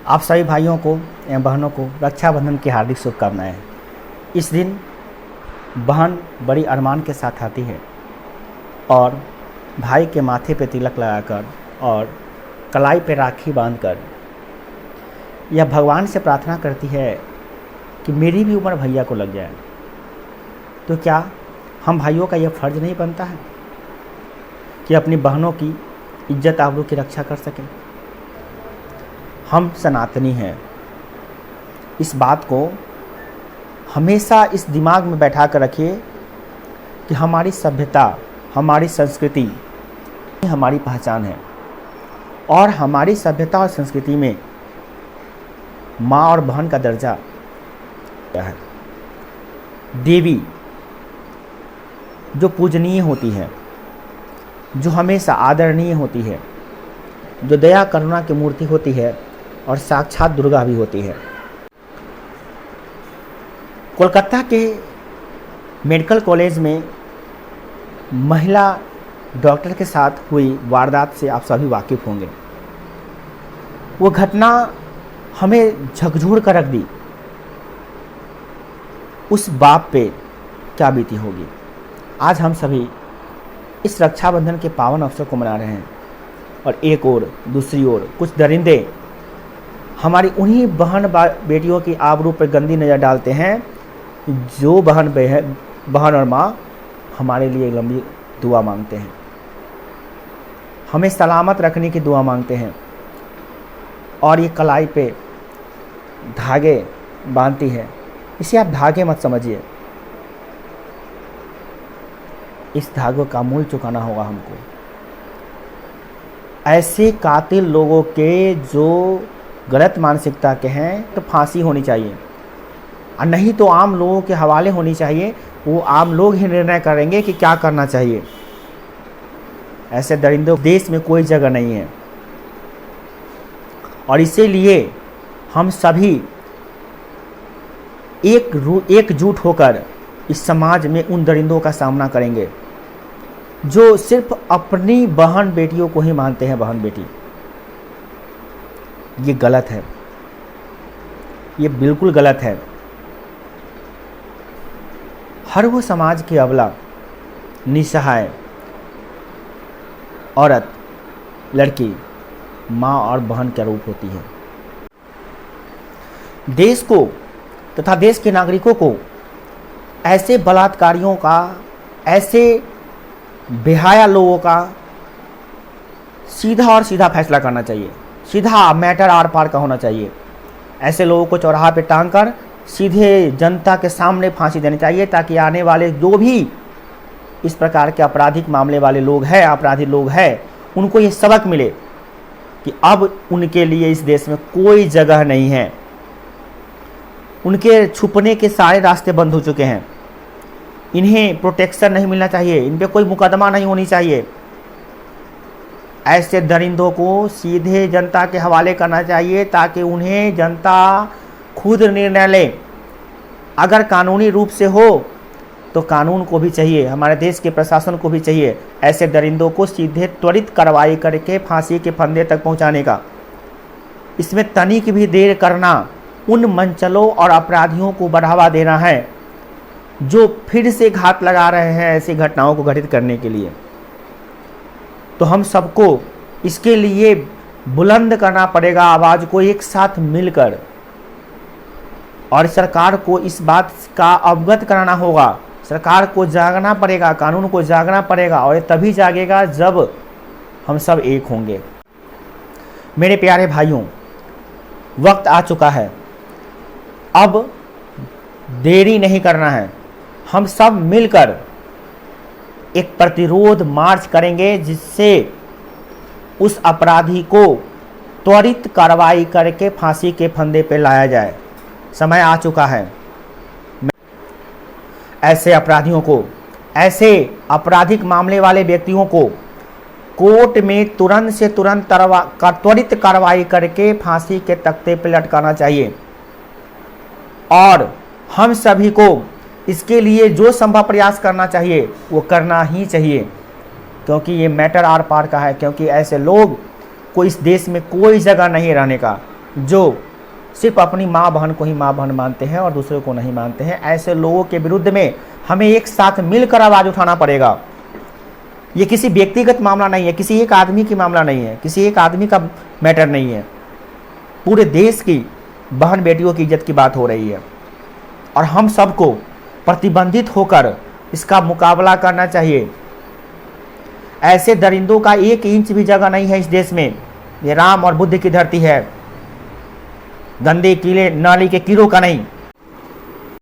आप सभी भाइयों को एवं बहनों को रक्षाबंधन की हार्दिक शुभकामनाएं। इस दिन बहन बड़ी अरमान के साथ आती है और भाई के माथे पे तिलक लगाकर और कलाई पे राखी बांधकर यह भगवान से प्रार्थना करती है कि मेरी भी उम्र भैया को लग जाए। तो क्या हम भाइयों का यह फ़र्ज़ नहीं बनता है कि अपनी बहनों की इज्जत आबरू की रक्षा कर सकें? हम सनातनी हैं, इस बात को हमेशा इस दिमाग में बैठा कर रखिए कि हमारी सभ्यता, हमारी संस्कृति हमारी पहचान है और हमारी सभ्यता और संस्कृति में माँ और बहन का दर्जा है। देवी जो पूजनीय होती है, जो हमेशा आदरणीय होती है, जो दया करुणा की मूर्ति होती है और साक्षात दुर्गा भी होती है। कोलकाता के मेडिकल कॉलेज में महिला डॉक्टर के साथ हुई वारदात से आप सभी वाकिफ़ होंगे। वो घटना हमें झकझोर कर रख दी। उस बाप पे क्या बीती होगी। आज हम सभी इस रक्षाबंधन के पावन अवसर को मना रहे हैं और एक और दूसरी ओर कुछ दरिंदे हमारी उन्हीं बहन बेटियों की आबरू पर गंदी नज़र डालते हैं जो बहन और माँ हमारे लिए लंबी दुआ मांगते हैं, हमें सलामत रखने की दुआ मांगते हैं और ये कलाई पे धागे बांधती है। इसे आप धागे मत समझिए, इस धागों का मूल चुकाना होगा हमको। ऐसे कातिल लोगों के जो गलत मानसिकता के हैं तो फांसी होनी चाहिए और नहीं तो आम लोगों के हवाले होनी चाहिए। वो आम लोग ही निर्णय करेंगे कि क्या करना चाहिए। ऐसे दरिंदों देश में कोई जगह नहीं है और इसीलिए हम सभी एकजुट होकर इस समाज में उन दरिंदों का सामना करेंगे जो सिर्फ अपनी बहन बेटियों को ही मानते हैं बहन बेटी। ये गलत है, ये बिल्कुल गलत है। हर वो समाज की अबला, निसहाय औरत, लड़की माँ और बहन का रूप होती है। देश को तथा देश के नागरिकों को ऐसे बलात्कारियों का, ऐसे बेहाया लोगों का सीधा और सीधा फैसला करना चाहिए। सीधा मैटर आर पार का होना चाहिए। ऐसे लोगों को चौराहा पे टांग कर सीधे जनता के सामने फांसी देनी चाहिए ताकि आने वाले जो भी इस प्रकार के आपराधिक मामले वाले लोग हैं, अपराधी लोग हैं, उनको ये सबक मिले कि अब उनके लिए इस देश में कोई जगह नहीं है। उनके छुपने के सारे रास्ते बंद हो चुके हैं। इन्हें प्रोटेक्शन नहीं मिलना चाहिए, इन पे कोई मुकदमा नहीं होनी चाहिए। ऐसे दरिंदों को सीधे जनता के हवाले करना चाहिए ताकि उन्हें जनता खुद निर्णय ले। अगर कानूनी रूप से हो तो कानून को भी चाहिए, हमारे देश के प्रशासन को भी चाहिए ऐसे दरिंदों को सीधे त्वरित कार्रवाई करके फांसी के फंदे तक पहुंचाने का। इसमें तनिक भी देर करना उन मंचलों और अपराधियों को बढ़ावा देना है जो फिर से घात लगा रहे हैं ऐसी घटनाओं को घटित करने के लिए। तो हम सबको इसके लिए बुलंद करना पड़ेगा आवाज़ को एक साथ मिलकर, और सरकार को इस बात का अवगत कराना होगा। सरकार को जागना पड़ेगा, कानून को जागना पड़ेगा और ये तभी जागेगा जब हम सब एक होंगे। मेरे प्यारे भाइयों, वक्त आ चुका है, अब देरी नहीं करना है। हम सब मिलकर एक प्रतिरोध मार्च करेंगे जिससे उस अपराधी को त्वरित कार्रवाई करके फांसी के फंदे पर लाया जाए। समय आ चुका है। ऐसे अपराधियों को, ऐसे आपराधिक मामले वाले व्यक्तियों को कोर्ट में तुरंत से तुरंत त्वरित कार्रवाई करके फांसी के तख्ते पर लटकाना चाहिए और हम सभी को इसके लिए जो संभव प्रयास करना चाहिए वो करना ही चाहिए, क्योंकि ये मैटर आर पार का है। क्योंकि ऐसे लोग को इस देश में कोई जगह नहीं रहने का। जो सिर्फ अपनी माँ बहन को ही माँ बहन मानते हैं और दूसरों को नहीं मानते हैं। ऐसे लोगों के विरुद्ध में हमें एक साथ मिलकर आवाज़ उठाना पड़ेगा। ये किसी व्यक्तिगत मामला नहीं है, किसी एक आदमी की मामला नहीं है, किसी एक आदमी का मैटर नहीं है, पूरे देश की बहन बेटियों की इज्जत की बात हो रही है। और हम सबको प्रतिबंधित होकर इसका मुकाबला करना चाहिए। ऐसे दरिंदों का 1 इंच भी जगह नहीं है इस देश में। ये राम और बुद्ध की धरती है, गंदे कीड़े नाली के कीड़ों का नहीं।